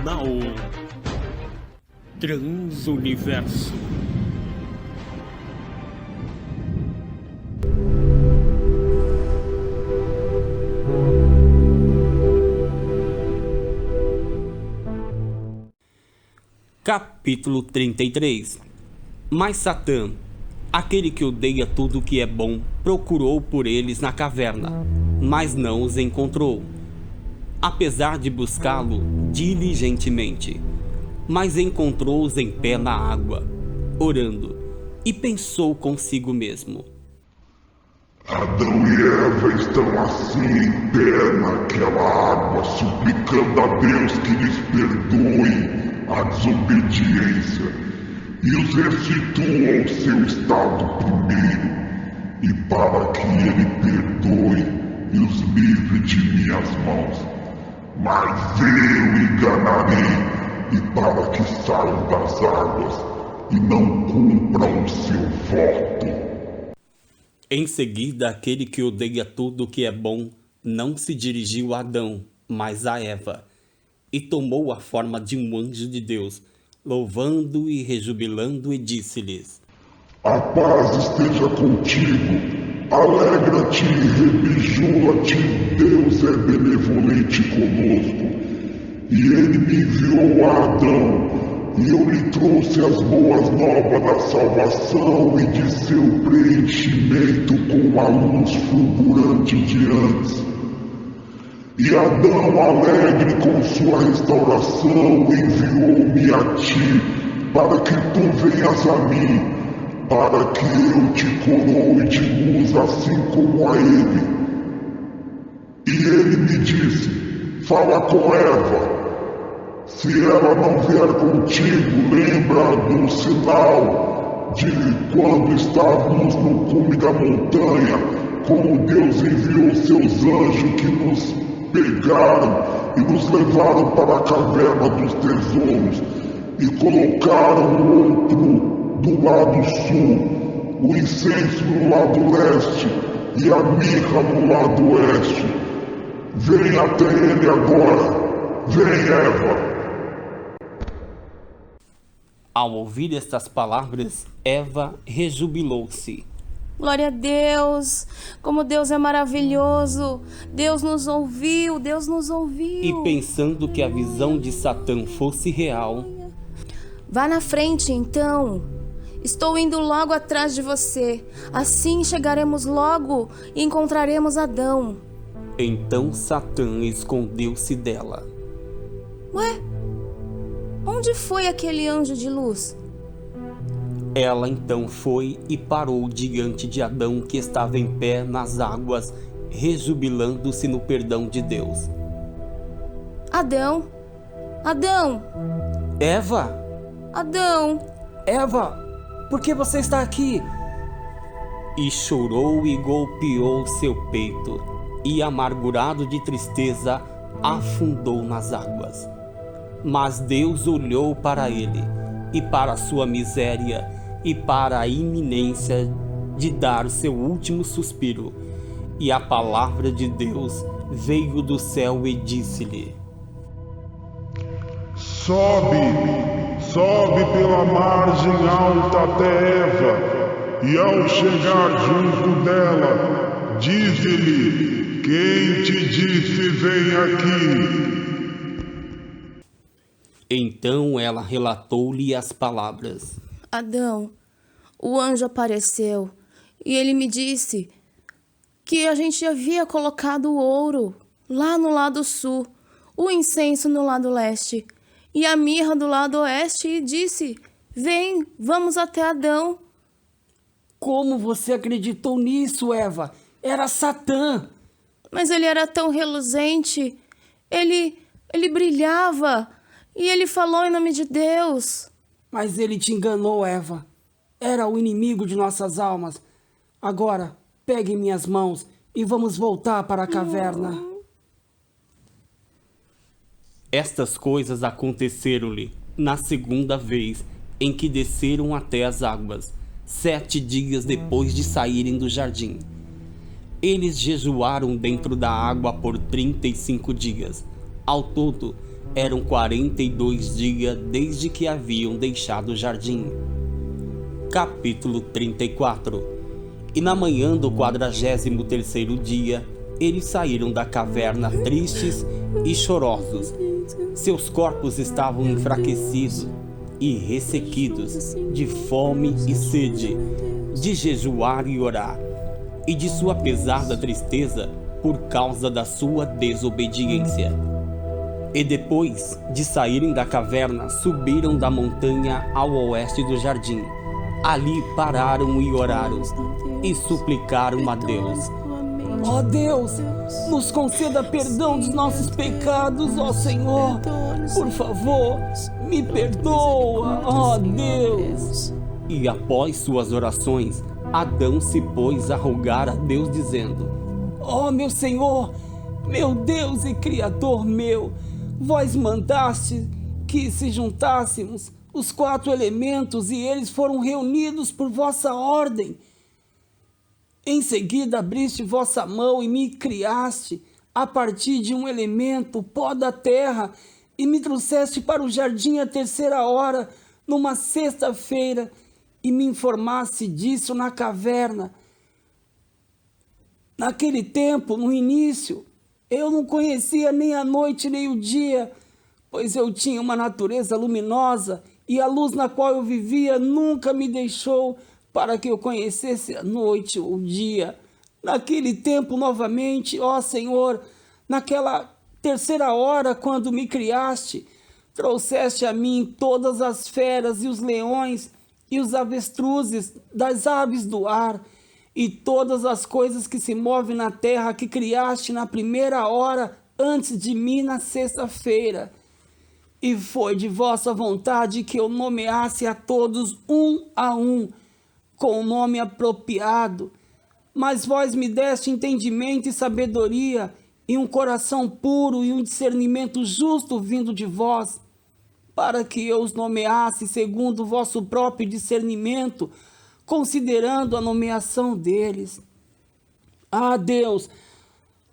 canal Transuniverso. Capítulo 33. Mas Satã, aquele que odeia tudo que é bom, procurou por eles na caverna, mas não os encontrou, apesar de buscá-lo diligentemente. Mas encontrou-os em pé na água, orando, e pensou consigo mesmo: Adão e Eva estão assim em pé naquela água, suplicando a Deus que lhes perdoe a desobediência e os restitua ao seu estado primeiro, e para que ele perdoe e os livre de minhas mãos. Mas eu enganarei, e para que saiam das águas e não cumpram o seu voto. Em seguida, aquele que odeia tudo que é bom não se dirigiu a Adão, mas a Eva, e tomou a forma de um anjo de Deus, louvando e rejubilando, e disse-lhes: A paz esteja contigo, alegra-te e rebijula-te, Deus é benevolente conosco. E ele me enviou a Adão, e eu lhe trouxe as boas novas da salvação e de seu preenchimento com a luz fulgurante de antes. E Adão, alegre com sua restauração, enviou-me a ti, para que tu venhas a mim, para que eu te coroe de luz assim como a ele. E ele me disse: fala com Eva. Se ela não vier contigo, lembra do sinal de quando estávamos no cume da montanha, como Deus enviou seus anjos que nos pegaram e nos levaram para a caverna dos tesouros e colocaram o outro do lado sul, o incenso no lado leste e a mirra no lado oeste. Vem até ele agora, vem, Eva. Ao ouvir estas palavras, Eva rejubilou-se. Glória a Deus! Como Deus é maravilhoso! Deus nos ouviu, Deus nos ouviu! E pensando que a visão de Satã fosse real: Vá na frente, então. Estou indo logo atrás de você. Assim chegaremos logo e encontraremos Adão. Então Satã escondeu-se dela. Ué? Onde foi aquele anjo de luz? Ela então foi e parou diante de Adão, que estava em pé nas águas, rejubilando-se no perdão de Deus. Adão! Adão! Eva! Adão! Eva! Por que você está aqui? E chorou e golpeou seu peito, e amargurado de tristeza, afundou nas águas. Mas Deus olhou para ele, e para a sua miséria, e para a iminência de dar o seu último suspiro. E a palavra de Deus veio do céu e disse-lhe: Sobe pela margem alta até Eva, e ao chegar junto dela, dize-lhe: quem te disse vem aqui? Então ela relatou-lhe as palavras. Adão, o anjo apareceu e ele me disse que a gente havia colocado o ouro lá no lado sul, o incenso no lado leste e a mirra do lado oeste, e disse: vem, vamos até Adão. Como você acreditou nisso, Eva? Era Satã. Mas ele era tão reluzente, ele brilhava, e ele falou em nome de Deus. Mas ele te enganou, Eva. Era o inimigo de nossas almas. Agora, pegue minhas mãos e vamos voltar para a caverna. Estas coisas aconteceram-lhe na segunda vez em que desceram até as águas, 7 dias depois de saírem do jardim. Eles jejuaram dentro da água por 35 dias. Ao todo, Eram 42 dias desde que haviam deixado o jardim. Capítulo 34. E na manhã do 43º dia, eles saíram da caverna tristes e chorosos. Seus corpos estavam enfraquecidos e ressequidos de fome e sede, de jejuar e orar, e de sua pesada tristeza por causa da sua desobediência. E depois de saírem da caverna, subiram da montanha ao oeste do jardim. Ali pararam e oraram, e suplicaram a Deus. Ó Deus, nos conceda perdão dos nossos pecados, ó Senhor. Por favor, me perdoa, ó Deus. E após suas orações, Adão se pôs a rogar a Deus, dizendo: Ó meu Senhor, meu Deus e Criador meu, vós mandaste que se juntássemos os 4 elementos e eles foram reunidos por vossa ordem. Em seguida abriste vossa mão e me criaste a partir de um elemento, pó da terra, e me trouxeste para o jardim à 3ª hora, numa sexta-feira, e me informaste disso na caverna. Naquele tempo, no início, eu não conhecia nem a noite nem o dia, pois eu tinha uma natureza luminosa e a luz na qual eu vivia nunca me deixou para que eu conhecesse a noite ou o dia. Naquele tempo, novamente, ó Senhor, naquela 3ª hora, quando me criaste, trouxeste a mim todas as feras e os leões e os avestruzes das aves do ar e todas as coisas que se movem na terra que criaste na 1ª hora antes de mim na sexta-feira. E foi de vossa vontade que eu nomeasse a todos um a um, com o nome apropriado, mas vós me deste entendimento e sabedoria, e um coração puro e um discernimento justo vindo de vós, para que eu os nomeasse segundo o vosso próprio discernimento, considerando a nomeação deles. Ah, Deus,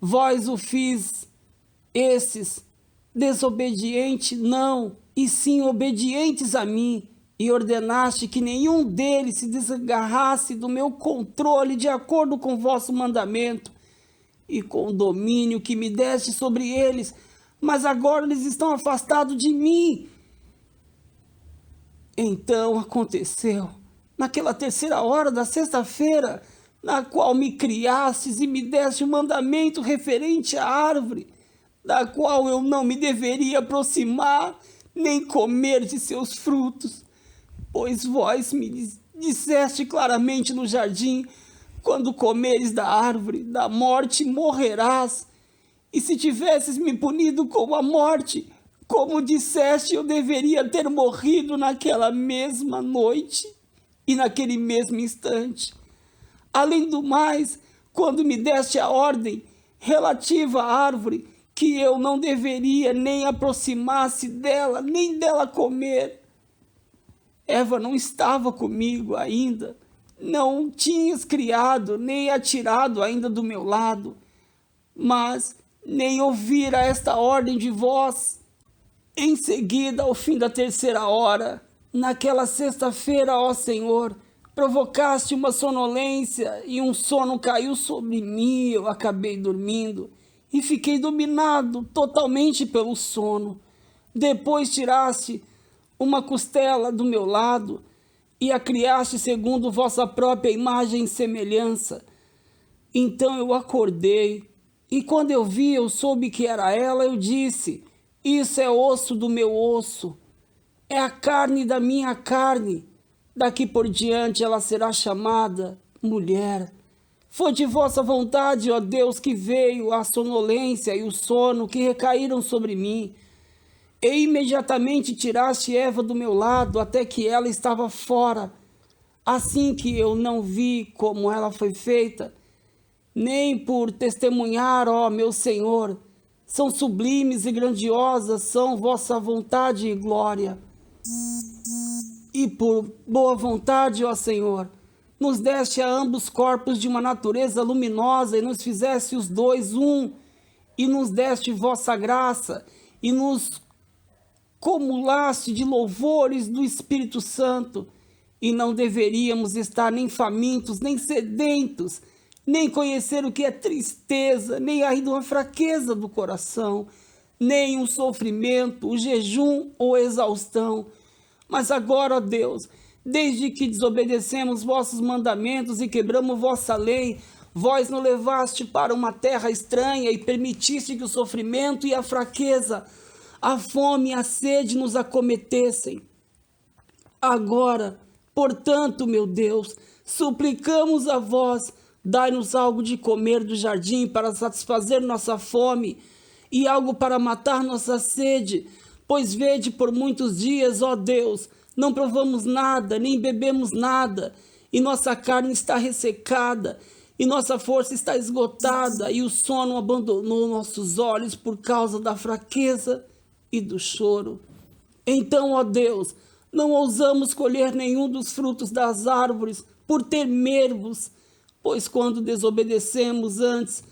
vós o fiz esses, desobedientes não, e sim obedientes a mim, e ordenaste que nenhum deles se desgarrasse do meu controle de acordo com vosso mandamento e com o domínio que me deste sobre eles, mas agora eles estão afastados de mim. Então aconteceu, naquela 3ª hora da sexta-feira, na qual me criastes e me deste um mandamento referente à árvore, da qual eu não me deveria aproximar, nem comer de seus frutos. Pois vós me disseste claramente no jardim, quando comeres da árvore, da morte morrerás. E se tivesses me punido com a morte, como disseste, eu deveria ter morrido naquela mesma noite e naquele mesmo instante. Além do mais, quando me deste a ordem relativa à árvore, que eu não deveria nem aproximar-se dela, nem dela comer, Eva não estava comigo ainda, não tinhas criado, nem atirado ainda do meu lado, mas nem ouvira esta ordem de vós. Em seguida, ao fim da 3ª hora, naquela sexta-feira, ó Senhor, provocaste uma sonolência e um sono caiu sobre mim, eu acabei dormindo e fiquei dominado totalmente pelo sono. Depois tiraste uma costela do meu lado e a criaste segundo vossa própria imagem e semelhança. Então eu acordei e quando eu vi, eu soube que era ela, eu disse: isso é osso do meu osso, é a carne da minha carne. Daqui por diante ela será chamada mulher. Foi de vossa vontade, ó Deus, que veio a sonolência e o sono que recaíram sobre mim. E imediatamente tiraste Eva do meu lado, até que ela estava fora. Assim que eu não vi como ela foi feita, nem por testemunhar, ó meu Senhor, são sublimes e grandiosas, são vossa vontade e glória. E por boa vontade, ó Senhor, nos deste a ambos corpos de uma natureza luminosa e nos fizeste os dois um, e nos deste vossa graça, e nos acumulaste de louvores do Espírito Santo, e não deveríamos estar nem famintos, nem sedentos, nem conhecer o que é tristeza, nem ainda a fraqueza do coração, nem o sofrimento, o jejum ou exaustão. Mas agora, ó Deus, desde que desobedecemos vossos mandamentos e quebramos vossa lei, vós nos levaste para uma terra estranha e permitiste que o sofrimento e a fraqueza, a fome e a sede nos acometessem. Agora, portanto, meu Deus, suplicamos a vós, dai-nos algo de comer do jardim para satisfazer nossa fome e algo para matar nossa sede, pois vede por muitos dias, ó Deus, não provamos nada, nem bebemos nada, e nossa carne está ressecada, e nossa força está esgotada, e o sono abandonou nossos olhos por causa da fraqueza e do choro. Então, ó Deus, não ousamos colher nenhum dos frutos das árvores, por temermos, pois quando desobedecemos antes,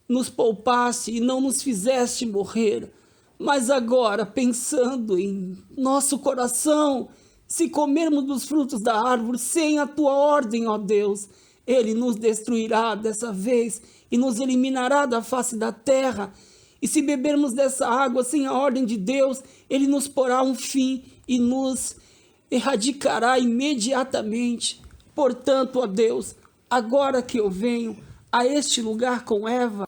nos poupaste e não nos fizeste morrer. Mas agora, pensando em nosso coração, se comermos dos frutos da árvore sem a tua ordem, ó Deus, ele nos destruirá dessa vez e nos eliminará da face da terra. E se bebermos dessa água sem a ordem de Deus, ele nos porá um fim e nos erradicará imediatamente. Portanto, ó Deus, agora que eu venho a este lugar com Eva,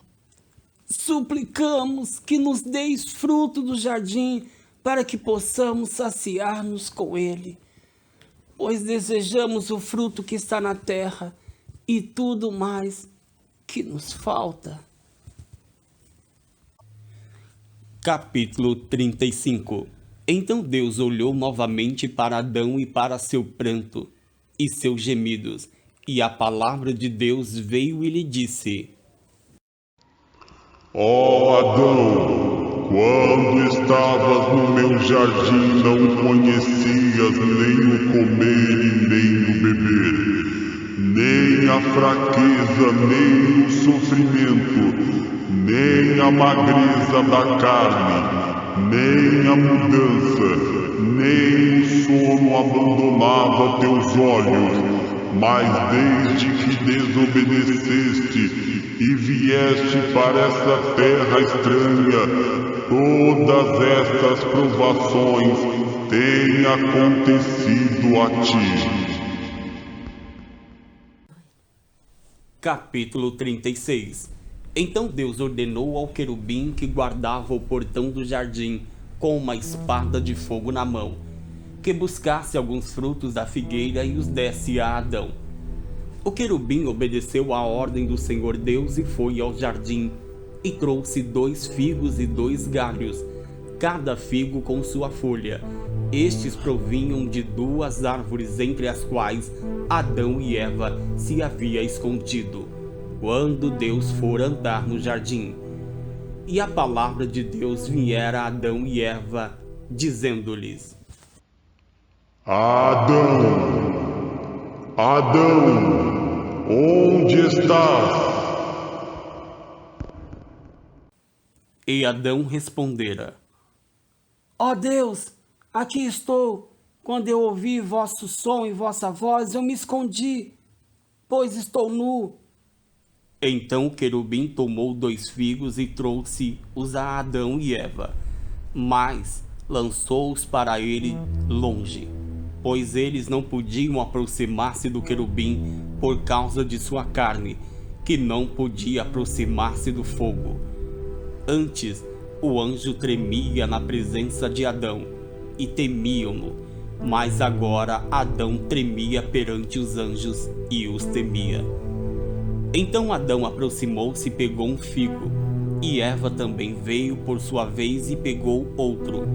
suplicamos que nos deis fruto do jardim para que possamos saciar-nos com ele, pois desejamos o fruto que está na terra e tudo mais que nos falta. Capítulo 35. Então Deus olhou novamente para Adão e para seu pranto e seus gemidos, e a palavra de Deus veio e lhe disse: Ó Adão, quando estavas no meu jardim não conhecias nem o comer e nem o beber, nem a fraqueza, nem o sofrimento, nem a magreza da carne, nem a mudança, nem o sono abandonava teus olhos, mas desde que desobedeceste e vieste para essa terra estranha, todas estas provações têm acontecido a ti. Capítulo 36. Então Deus ordenou ao querubim que guardava o portão do jardim, com uma espada de fogo na mão, que buscasse alguns frutos da figueira e os desse a Adão. O querubim obedeceu à ordem do Senhor Deus e foi ao jardim, e trouxe 2 figos e 2 galhos, cada figo com sua folha. Estes provinham de 2 árvores entre as quais Adão e Eva se havia escondido, quando Deus for andar no jardim. E a palavra de Deus viera a Adão e Eva, dizendo-lhes: Adão, Adão, onde estás? E Adão respondera: Ó Deus, aqui estou. Quando eu ouvi vosso som e vossa voz, eu me escondi, pois estou nu. Então o querubim tomou 2 figos e trouxe-os a Adão e Eva, mas lançou-os para ele longe, pois eles não podiam aproximar-se do querubim por causa de sua carne, que não podia aproximar-se do fogo. Antes, o anjo tremia na presença de Adão, e temiam-no, mas agora Adão tremia perante os anjos e os temia. Então Adão aproximou-se e pegou um figo, e Eva também veio por sua vez e pegou outro.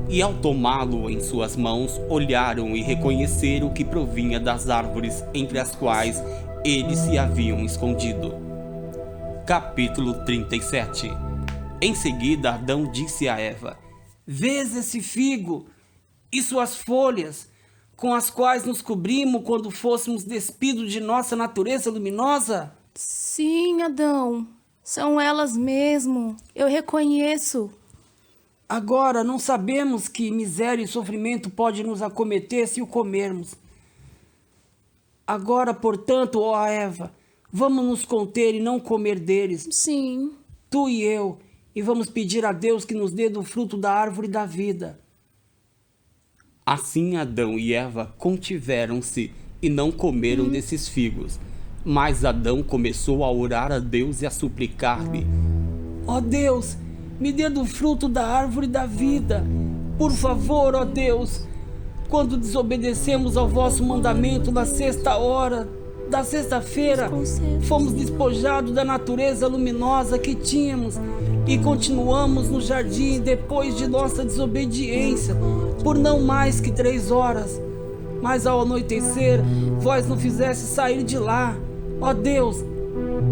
E ao tomá-lo em suas mãos, olharam e reconheceram que provinha das árvores entre as quais eles se haviam escondido. Capítulo 37. Em seguida Adão disse a Eva: Vês esse figo e suas folhas, com as quais nos cobrimos quando fôssemos despidos de nossa natureza luminosa? Sim, Adão, são elas mesmo, eu reconheço. Agora não sabemos que miséria e sofrimento pode nos acometer se o comermos. Agora, portanto, ó Eva, vamos nos conter e não comer deles, Sim. tu e eu, e vamos pedir a Deus que nos dê do fruto da árvore da vida. Assim Adão e Eva contiveram-se e não comeram desses figos. Mas Adão começou a orar a Deus e a suplicar-lhe: Ó Deus, me dê do fruto da árvore da vida. Por favor, ó Deus, quando desobedecemos ao vosso mandamento na sexta hora da sexta-feira, fomos despojados da natureza luminosa que tínhamos e continuamos no jardim depois de nossa desobediência por não mais que 3 horas. Mas ao anoitecer, vós não fizeste sair de lá. Ó Deus,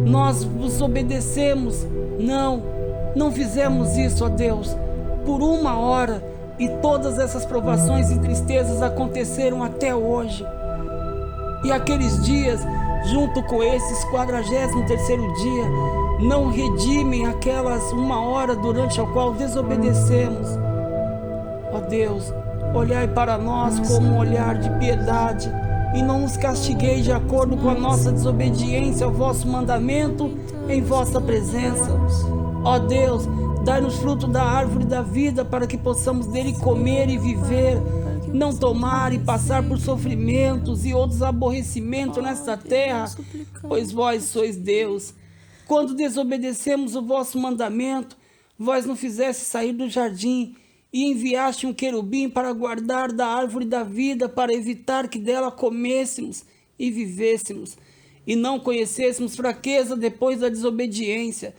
nós vos obedecemos. Não fizemos isso, ó Deus, por 1 hora, e todas essas provações e tristezas aconteceram até hoje. E aqueles dias, junto com esses 43º dia, não redimem aquelas 1 hora durante a qual desobedecemos. Ó Deus, olhai para nós com um olhar de piedade e não nos castiguei de acordo com a nossa desobediência ao vosso mandamento em vossa presença. Ó Deus, dai-nos fruto da árvore da vida para que possamos dele comer e viver, não tomar e passar por sofrimentos e outros aborrecimentos nesta terra, pois vós sois Deus. Quando desobedecemos o vosso mandamento, vós não fizeste sair do jardim e enviaste um querubim para guardar da árvore da vida, para evitar que dela comêssemos e vivêssemos, e não conhecêssemos fraqueza depois da desobediência.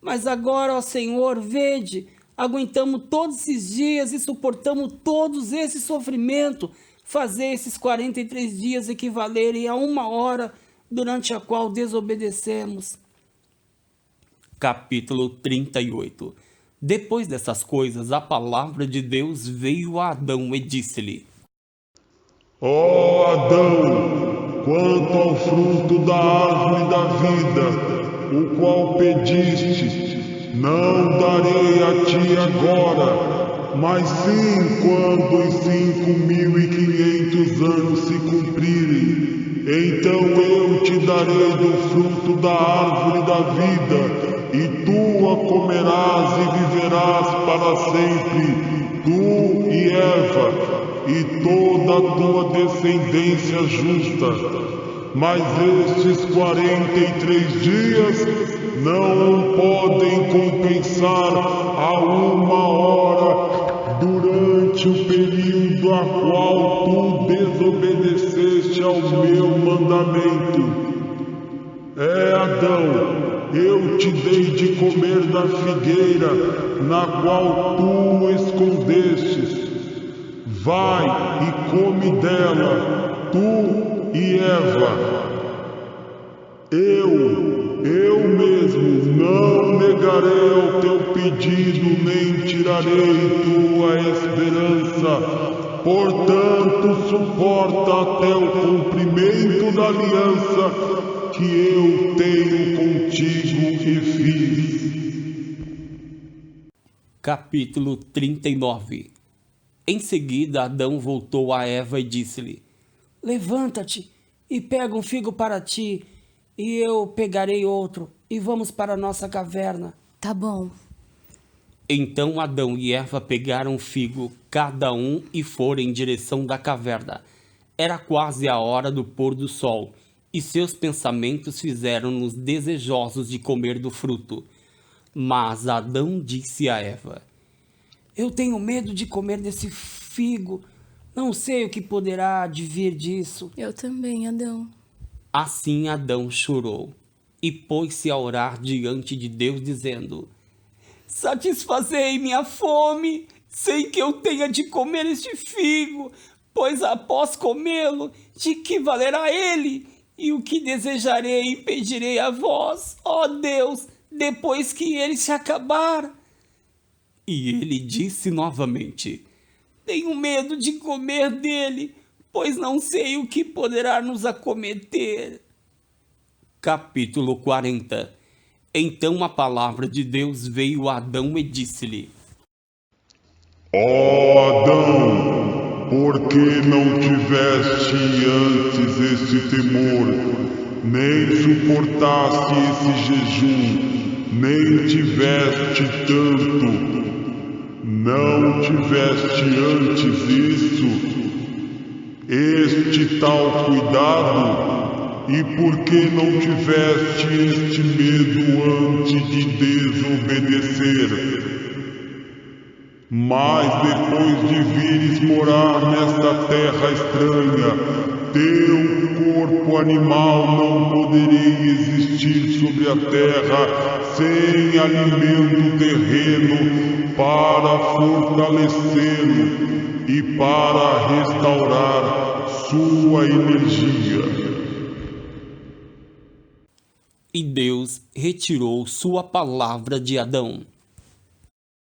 Mas agora, ó Senhor, vede, aguentamos todos esses dias e suportamos todos esse sofrimento. Fazer esses 43 dias equivalerem a 1 hora durante a qual desobedecemos. Capítulo 38. Depois dessas coisas, a palavra de Deus veio a Adão e disse-lhe: Ó Adão, quanto ao fruto da árvore da vida, o qual pediste, não darei a ti agora, mas sim quando os 5.500 anos se cumprirem. Então eu te darei do fruto da árvore da vida, e tu a comerás e viverás para sempre, tu e Eva, e toda a tua descendência justa. Mas estes 43 dias não podem compensar a 1 hora durante o período a qual tu desobedeceste ao meu mandamento. Adão, eu te dei de comer da figueira na qual tu escondestes. Vai e come dela, tu e Eva. Eu mesmo não negarei ao teu pedido, nem tirarei tua esperança. Portanto, suporta até o cumprimento da aliança que eu tenho contigo e fiz. Capítulo 39. Em seguida, Adão voltou a Eva e disse-lhe: Levanta-te e pega um figo para ti, e eu pegarei outro, e vamos para a nossa caverna. Tá bom. Então Adão e Eva pegaram um figo, cada um, e foram em direção da caverna. Era quase a hora do pôr do sol, e seus pensamentos fizeram-nos desejosos de comer do fruto. Mas Adão disse a Eva: Eu tenho medo de comer desse figo. Não sei o que poderá advir disso. Eu também, Adão. Assim Adão chorou e pôs-se a orar diante de Deus, dizendo: Satisfazei minha fome, sem que eu tenha de comer este figo, pois após comê-lo, de que valerá ele? E o que desejarei e pedirei a vós, ó Deus, depois que ele se acabar? E ele disse novamente: Tenho medo de comer dele, pois não sei o que poderá nos acometer. Capítulo 40. Então a palavra de Deus veio a Adão e disse-lhe: Ó Adão, por que não tiveste antes esse temor, nem suportaste esse jejum, nem tiveste tanto? Não tiveste antes isso? Este tal cuidado? E por que não tiveste este medo antes de desobedecer? Mas depois de vires morar nesta terra estranha, teu corpo animal não poderia existir sobre a terra sem alimento terreno para fortalecê-lo e para restaurar sua energia. E Deus retirou sua palavra de Adão.